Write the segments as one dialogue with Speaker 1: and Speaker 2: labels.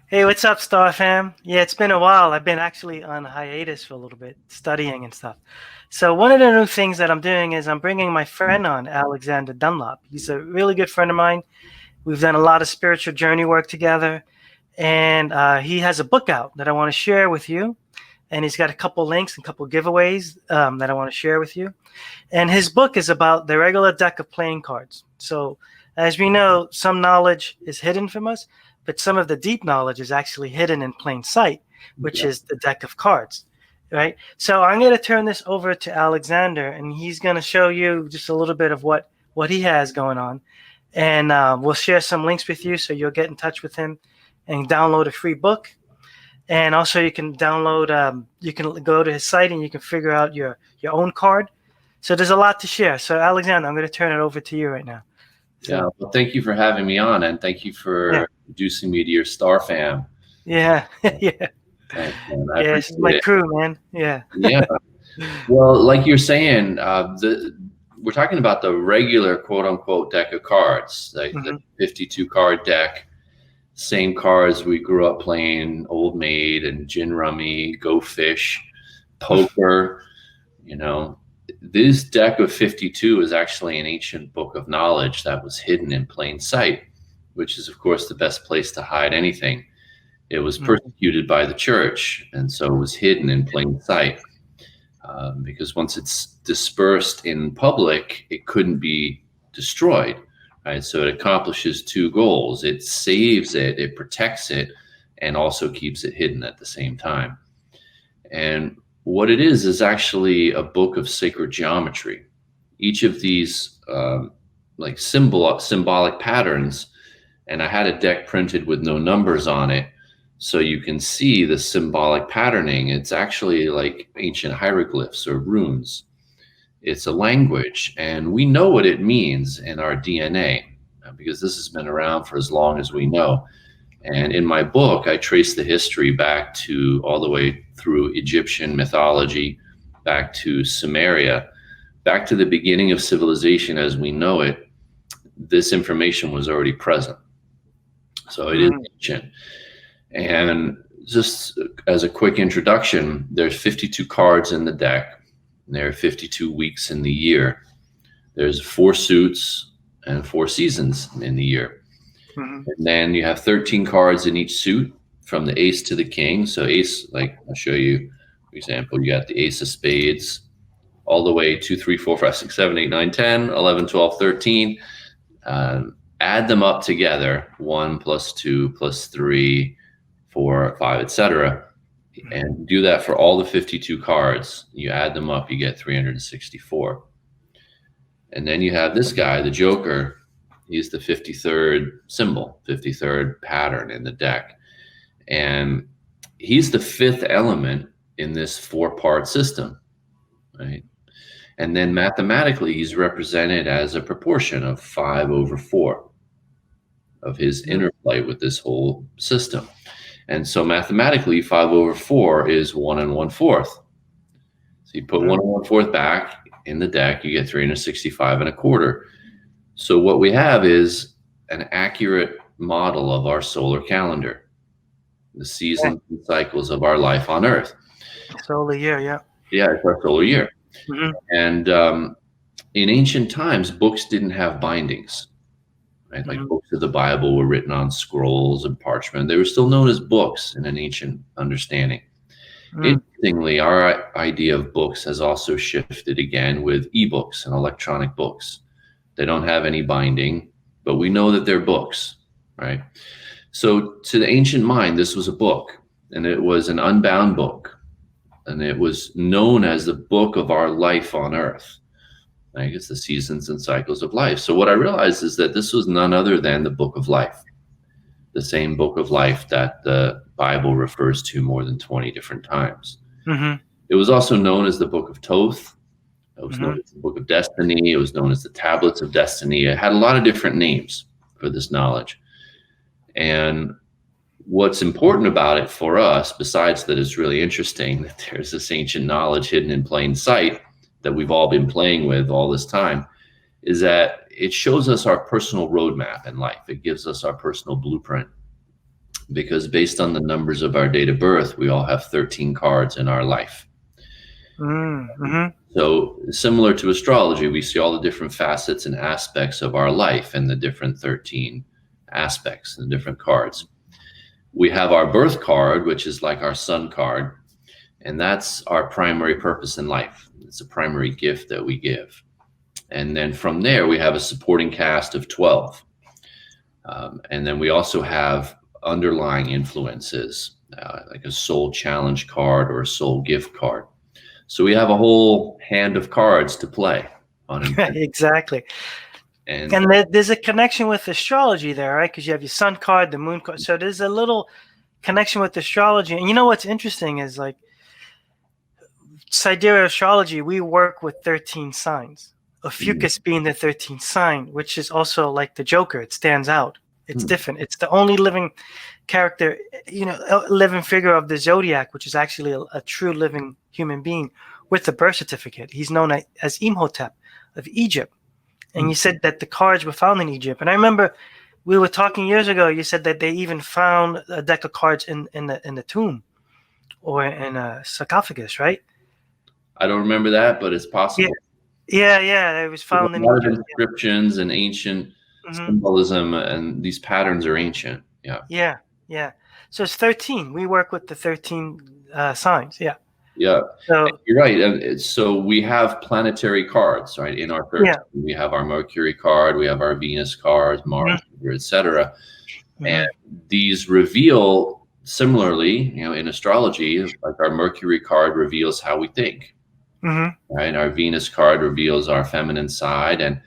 Speaker 1: Hey, what's up, Star Fam? Yeah, it's been a while. I've been actually on hiatus for a little bit, studying and stuff. So one of the new things that I'm doing is I'm bringing my friend on, Alexander Dunlop. He's a really good friend of mine. We've done a lot of spiritual journey work together, and he has a book out that I want to share with you. And he's got a couple links and a couple giveaways that I want to share with you. And his book is about the regular deck of playing cards. So, as we know, some knowledge is hidden from us, but some of the deep knowledge is actually hidden in plain sight, which
Speaker 2: Yeah.
Speaker 1: is the deck of cards, right? So, I'm going to turn this over to Alexander, and he's going to show you just a little bit of what he has going on. And we'll share some links with you so you'll get in touch with him and download a free book. And also, you can download, you can go to his site and you can figure out your own card. So there's a lot to share. So Alexander, I'm going to turn it over to you right now.
Speaker 2: Yeah. Well, thank you for having me on, and thank you
Speaker 1: Yeah,
Speaker 2: for introducing me to your Star fam.
Speaker 1: yeah, yeah,
Speaker 2: Thanks, man. I
Speaker 1: yeah. This is my
Speaker 2: appreciate it.
Speaker 1: crew, man. Yeah.
Speaker 2: Yeah. Well, like you're saying, we're talking about the regular quote unquote deck of cards, like the
Speaker 1: Hmm.
Speaker 2: 52 card deck, same cards we grew up playing, Old Maid and Gin Rummy, Go Fish, poker. You know, this deck of 52 is actually an ancient book of knowledge that was hidden in plain sight, which is, of course, the best place to hide anything. It was persecuted by the church, and so it was hidden in plain sight. Because once it's dispersed in public, it couldn't be destroyed, right? So it accomplishes two goals. It saves it, it protects it, and also keeps it hidden at the same time. And what it is actually a book of sacred geometry. Each of these like symbolic patterns, and I had a deck printed with no numbers on it, so you can see the symbolic patterning. It's actually like ancient hieroglyphs or runes. It's a language, and we know what it means in our DNA because this has been around for as long as we know. And in my book, I trace the history back to all the way through Egyptian mythology, back to Sumeria, back to the beginning of civilization as we know it. This information was already present. So it is ancient. And just as a quick introduction, there's 52 cards in the deck, and there are 52 weeks in the year. There's 4 suits and 4 seasons in the year.
Speaker 1: Hmm.
Speaker 2: And then you have 13 cards in each suit from the ace to the king. So ace, like I'll show you, for example, you got the ace of spades all the way 2, 3, 4, 5, 6, 7, 8, 9, 10, 11, 12, 13. Add them up together, 1 plus 2 plus 3, 4, 5, etc. And do that for all the 52 cards. You add them up, you get 364. And then you have this guy, the Joker. He's the 53rd symbol, 53rd pattern in the deck. And he's the 5th element in this 4-part system, right? And then mathematically, he's represented as a proportion of 5/4 of his interplay with this whole system. And so mathematically, 5/4 is 1 1/4. So you put 1 1/4 back in the deck, you get 365 1/4. So what we have is an accurate model of our solar calendar, the seasons and cycles of our life on Earth.
Speaker 1: Solar year, yeah.
Speaker 2: Yeah, it's our solar year.
Speaker 1: Hmm.
Speaker 2: And in ancient times, books didn't have bindings, right? Like books of the Bible were written on scrolls and parchment. They were still known as books in an ancient understanding. Interestingly, our idea of books has also shifted again with ebooks and electronic books. They don't have any binding, but we know that they're books, right? So to the ancient mind, this was a book, and it was an unbound book, and it was known as the book of our life on Earth. I guess the seasons and cycles of life. So what I realized is that this was none other than the book of life, the same book of life that the Bible refers to more than 20 different times. It was also known as the book of Thoth. It was known as the book of destiny. It was known as the tablets of destiny. It had a lot of different names for this knowledge. And what's important about it for us, besides that it's really interesting that there's this ancient knowledge hidden in plain sight that we've all been playing with all this time, is that it shows us our personal roadmap in life. It gives us our personal blueprint. because based on the numbers of our date of birth, we all have 13 cards in our life.
Speaker 1: Mm-hmm.
Speaker 2: So similar to astrology, we see all the different facets and aspects of our life and the different 13 aspects and different cards. We have our birth card, which is like our sun card, and that's our primary purpose in life. It's a primary gift that we give. And then from there, we have a supporting cast of 12. And then we also have underlying influences, like a soul challenge card or a soul gift card. So we have a whole hand of cards to play on.
Speaker 1: Exactly. And there's a connection with astrology there, right? Because you have your sun card, the moon card. So there's a little connection with astrology. And you know what's interesting is like Sidereal Astrology, we work with 13 signs. Ophiuchus being the 13th sign, which is also like the Joker. It stands out. It's different. It's the only living character, living figure of the zodiac, which is actually a true living human being with a birth certificate. He's known as Imhotep of Egypt. And you said that the cards were found in Egypt. And I remember we were talking years ago. You said that they even found a deck of cards in the tomb or in a sarcophagus, right?
Speaker 2: I don't remember that, but it's possible.
Speaker 1: Yeah. It was found in Egypt.
Speaker 2: Inscriptions and ancient symbolism, and these patterns are ancient.
Speaker 1: Yeah. So it's 13. We work with the 13 signs. Yeah.
Speaker 2: So you're right. And so we have planetary cards, right? In our 13, we have our Mercury card, we have our Venus cards, Mars, etc. And these reveal similarly, in astrology, like our Mercury card reveals how we think. Right? Our Venus card reveals our feminine side, and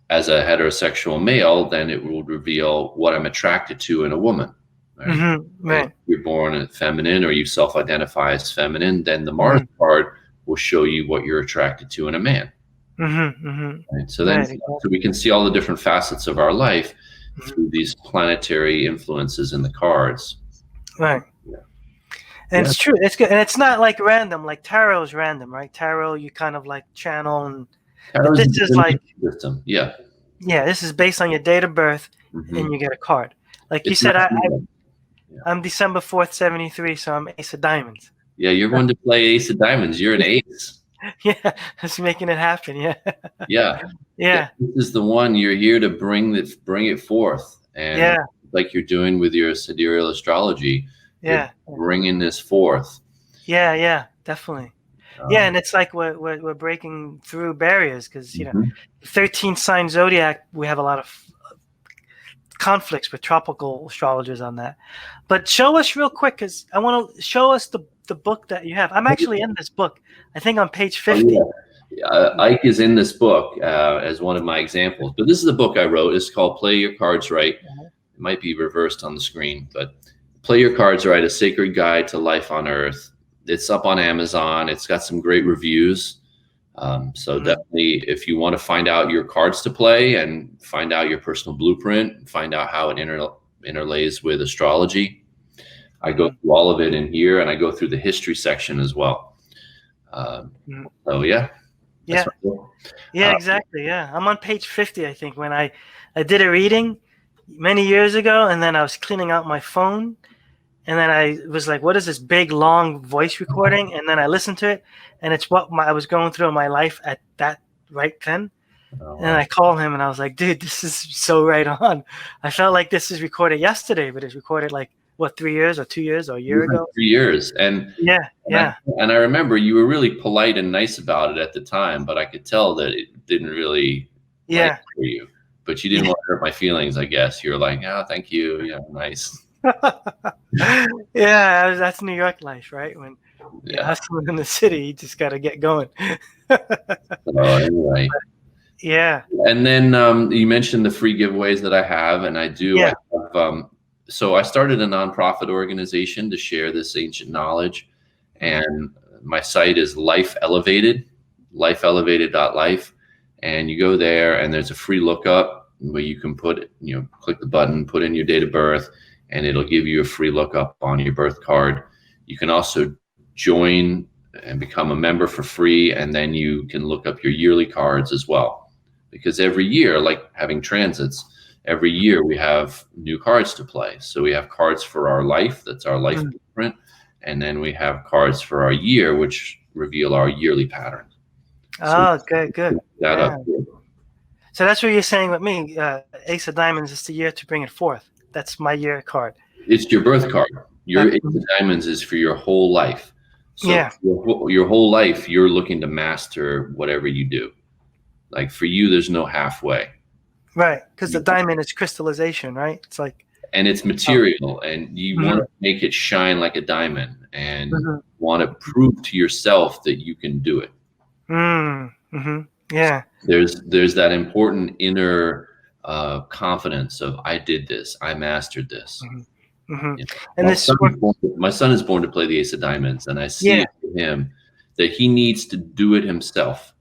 Speaker 2: as a heterosexual male, then it will reveal what I'm attracted to in a woman. Right? If you're born feminine or you self-identify as feminine, then the Mars card will show you what you're attracted to in a man. Right? So then, so we can see all the different facets of our life through these planetary influences in the cards.
Speaker 1: Right. And it's true. It's good. And it's not like random, like tarot is random, right? Tarot, you kind of like channel, and this is like
Speaker 2: system.
Speaker 1: This is based on your date of birth, and you get a card. Like you said, I'm December 4th, 73, so I'm Ace of Diamonds.
Speaker 2: Yeah, you're going to play Ace of Diamonds. You're an ace.
Speaker 1: Just making it happen.
Speaker 2: Yeah. This is the one you're here to bring it forth, and like you're doing with your Sidereal Astrology. Bringing this forth.
Speaker 1: Definitely. And it's like we're breaking through barriers because 13 sign zodiac, we have a lot of conflicts with tropical astrologers on that. But show us real quick, because I want to show us the book that you have. I'm actually in this book. I think on page 50.
Speaker 2: Ike is in this book as one of my examples. But this is the book I wrote. It's called Play Your Cards Right. It might be reversed on the screen, but Play Your Cards Right, A Sacred Guide to Life on Earth. It's up on Amazon. It's got some great reviews. So definitely, if you want to find out your cards to play and find out your personal blueprint, find out how it interlays with astrology, I go through all of it in here, and I go through the history section as well. So
Speaker 1: exactly. I'm on page 50, I think, when I did a reading many years ago, and then I was cleaning out my phone, and then I was like, what is this big, long voice recording? And then I listened to it, and it's what I was going through in my life at that right then. And I called him, and I was like, dude, this is so right on. I felt like this is recorded yesterday, but it's recorded like, 3 years or 2 years or a year ago?
Speaker 2: 3 years. And I remember you were really polite and nice about it at the time, but I could tell that it didn't really like for you. But you didn't want to hurt my feelings, I guess. You were like, oh, thank you. Yeah, nice.
Speaker 1: That's New York life, right? When you're hustling in the city, you just got to get going.
Speaker 2: Anyway. And then you mentioned the free giveaways that I have, and I do. I have, so I started a nonprofit organization to share this ancient knowledge, and my site is Life Elevated, lifeelevated.life, and you go there, and there's a free lookup where you can click the button, put in your date of birth, and it'll give you a free lookup on your birth card. You can also join and become a member for free, and then you can look up your yearly cards as well. Because every year, like having transits, every year we have new cards to play. So we have cards for our life, that's our life
Speaker 1: Mm.
Speaker 2: blueprint, and then we have cards for our year, which reveal our yearly patterns. So
Speaker 1: Oh, good.
Speaker 2: that
Speaker 1: Yeah.
Speaker 2: up.
Speaker 1: So that's what you're saying with me. Ace of Diamonds is the year to bring it forth. That's my year card.
Speaker 2: It's your birth card. Your Ace
Speaker 1: Mhm.
Speaker 2: of Diamonds is for your whole life. So
Speaker 1: Yeah.
Speaker 2: your whole life, you're looking to master whatever you do. Like for you, there's no halfway.
Speaker 1: Right. Because the diamond is crystallization, right? It's like,
Speaker 2: And it's material, and you want
Speaker 1: mhm,
Speaker 2: to make it shine like a diamond, and
Speaker 1: mhm,
Speaker 2: want to prove to yourself that you can do it.
Speaker 1: yeah.
Speaker 2: There's that important inner confidence of I did this, I mastered this.
Speaker 1: Mhm, mhm.
Speaker 2: You know,
Speaker 1: And this work,
Speaker 2: my son is born to play the Ace of Diamonds, and I see
Speaker 1: yeah,
Speaker 2: it in him that he needs to do it himself.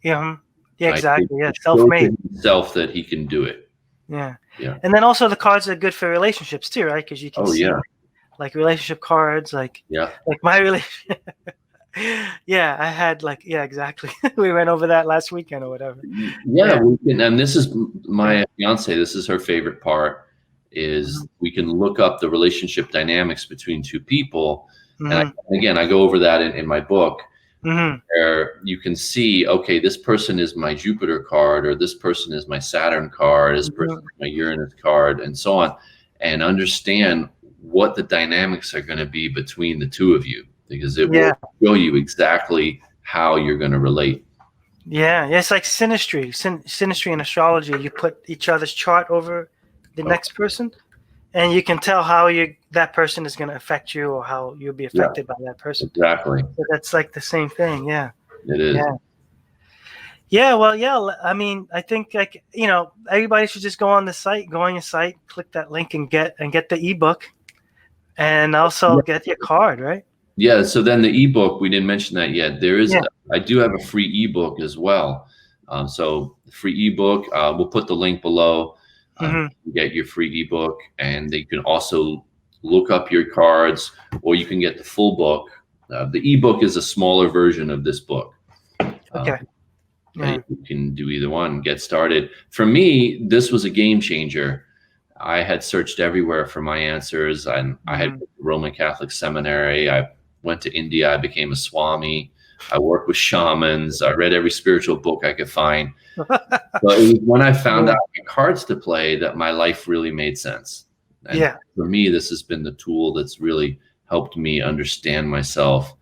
Speaker 1: yeah, yeah,
Speaker 2: Right? To
Speaker 1: exactly. Yeah,
Speaker 2: show
Speaker 1: self-made.
Speaker 2: to himself that he can do it.
Speaker 1: Yeah.
Speaker 2: Yeah.
Speaker 1: And then also the cards are good for relationships too, right? Because you can
Speaker 2: Oh
Speaker 1: see
Speaker 2: yeah.
Speaker 1: like relationship cards, like
Speaker 2: Yeah.
Speaker 1: my relationship. Yeah, I had like, yeah, exactly. We went over that last weekend or whatever.
Speaker 2: Yeah,
Speaker 1: Yeah.
Speaker 2: we can, and this is my fiance. This is her favorite part. Is
Speaker 1: Mhm,
Speaker 2: we can look up the relationship dynamics between two people, and
Speaker 1: mhm,
Speaker 2: again, I go over that in my book,
Speaker 1: mhm,
Speaker 2: where you can see, okay, this person is my Jupiter card, or this person is my Saturn card, this person
Speaker 1: mhm.
Speaker 2: is my Uranus card, and so on, and understand what the dynamics are going to be between the two of you, because it will
Speaker 1: Yeah.
Speaker 2: show you exactly how you're going to relate.
Speaker 1: Yeah, it's like synastry. Synastry in astrology, you put each other's chart over the
Speaker 2: Oh,
Speaker 1: next person, and you can tell how that person is going to affect you, or how you'll be
Speaker 2: yeah,
Speaker 1: affected by that person.
Speaker 2: exactly.
Speaker 1: So that's like the same thing. Yeah,
Speaker 2: It is.
Speaker 1: yeah, yeah. Well, yeah. I mean, I think like everybody should just go on the site, go on your site, click that link, and get the ebook, and also get your card, right?
Speaker 2: Yeah. So then the ebook, we didn't mention that yet.
Speaker 1: Yeah.
Speaker 2: I do have a free ebook as well. So the free ebook, we'll put the link below.
Speaker 1: Hmm.
Speaker 2: You can get your free ebook, and you can also look up your cards, or you can get the full book. The ebook is a smaller version of this book.
Speaker 1: Okay. Yeah.
Speaker 2: You can do either one, get started. For me, this was a game changer. I had searched everywhere for my answers, and I had
Speaker 1: Mhm.
Speaker 2: Roman Catholic seminary. I went to India. I became a Swami. I worked with shamans. I read every spiritual book I could find. But it was when I found out the cards to play that my life really made sense. And
Speaker 1: Yeah.
Speaker 2: for me, this has been the tool that's really helped me understand myself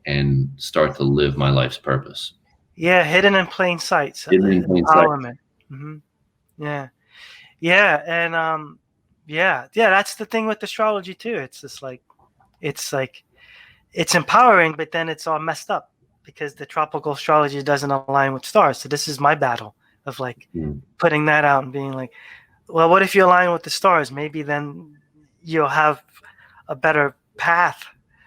Speaker 2: and start to live my life's purpose.
Speaker 1: Yeah. Hidden in plain sight.
Speaker 2: Hidden in plain sight.
Speaker 1: Empowerment. Hmm. Yeah. Yeah, and yeah, that's the thing with astrology too. It's just like it's empowering, but then it's all messed up because the tropical astrology doesn't align with stars. So this is my battle of like putting that out and being like, well, what if you align with the stars? Maybe then you'll have a better path,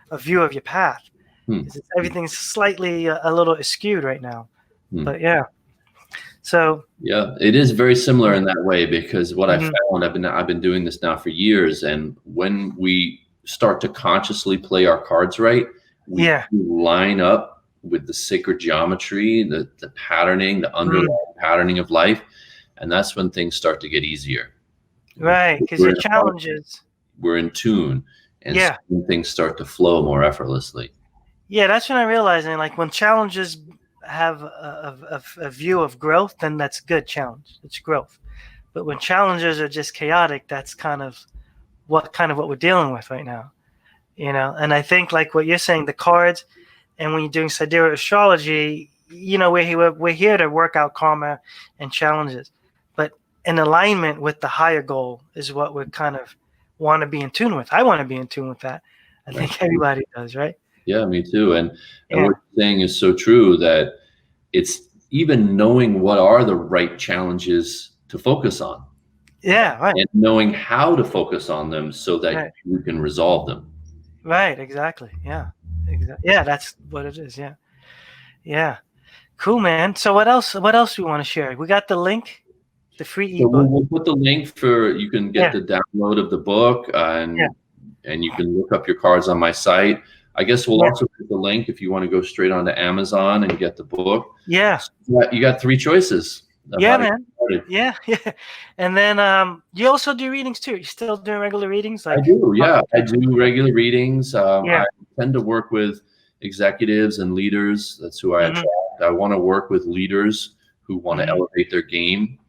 Speaker 1: a view of your path. Because everything's slightly a little askewed right now. But yeah. So
Speaker 2: yeah, it is very similar in that way, because what I
Speaker 1: mhm,
Speaker 2: found, I've been doing this now for years, and when we start to consciously play our cards right, we
Speaker 1: yeah,
Speaker 2: line up with the sacred geometry, the patterning, the underlying patterning of life, and that's when things start to get easier.
Speaker 1: right. Because your challenges.
Speaker 2: We're in tune, and
Speaker 1: Yeah.
Speaker 2: things start to flow more effortlessly.
Speaker 1: Yeah, that's when I'm realizing like when challenges have a view of growth, then that's good challenge. It's growth. But when challenges are just chaotic, that's kind of what we're dealing with right now. And I think like what you're saying, the cards, and when you're doing sidereal astrology, we're here to work out karma and challenges. But in alignment with the higher goal is what we kind of want to be in tune with. I want to be in tune with that. I think everybody does, right?
Speaker 2: Yeah, me too. And what you're saying is so true, that it's even knowing what are the right challenges to focus on.
Speaker 1: Yeah, right.
Speaker 2: And knowing how to focus on them so that you can resolve them.
Speaker 1: Right, exactly. Yeah. Yeah, that's what it is. Yeah. Yeah. Cool, man. So what else we want to share? We got the link, the free
Speaker 2: So
Speaker 1: ebook.
Speaker 2: we'll put the link you can get the download of the book, and you can look up your cards on my site. I guess we'll also put the link if you want to go straight onto Amazon and get the book.
Speaker 1: Yeah.
Speaker 2: So you got 3 choices.
Speaker 1: Yeah, man.
Speaker 2: started.
Speaker 1: Yeah, yeah. And then you also do readings too. You're still doing regular readings,
Speaker 2: I
Speaker 1: like
Speaker 2: do, yeah. I
Speaker 1: people?
Speaker 2: do regular readings.
Speaker 1: Yeah.
Speaker 2: I tend to work with executives and leaders. That's who I
Speaker 1: Mm-hmm.
Speaker 2: attract. I want to work with leaders who want to
Speaker 1: Mm-hmm.
Speaker 2: elevate their game.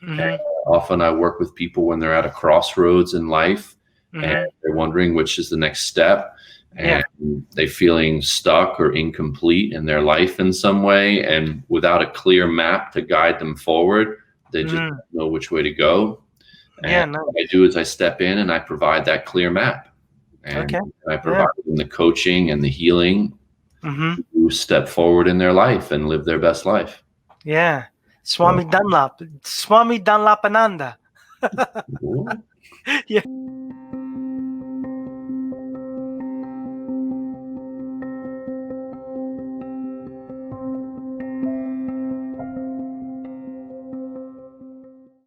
Speaker 2: And
Speaker 1: Mm-hmm.
Speaker 2: often I work with people when they're at a crossroads in life and
Speaker 1: Mm-hmm.
Speaker 2: they're wondering which is the next step,
Speaker 1: Yeah.
Speaker 2: and they're feeling stuck or incomplete in their life in some way. And without a clear map to guide them forward, they just
Speaker 1: Mm-hmm.
Speaker 2: don't know which way to go. And
Speaker 1: Yeah. No.
Speaker 2: what I do is I step in and I provide that clear map. And
Speaker 1: Okay.
Speaker 2: I
Speaker 1: Yeah.
Speaker 2: provide them the coaching and the healing
Speaker 1: Mm-hmm.
Speaker 2: to step forward in their life and live their best life.
Speaker 1: Yeah.
Speaker 2: So,
Speaker 1: Swami Dunlop. Swami Dunlopananda.
Speaker 2: cool.
Speaker 1: Yeah.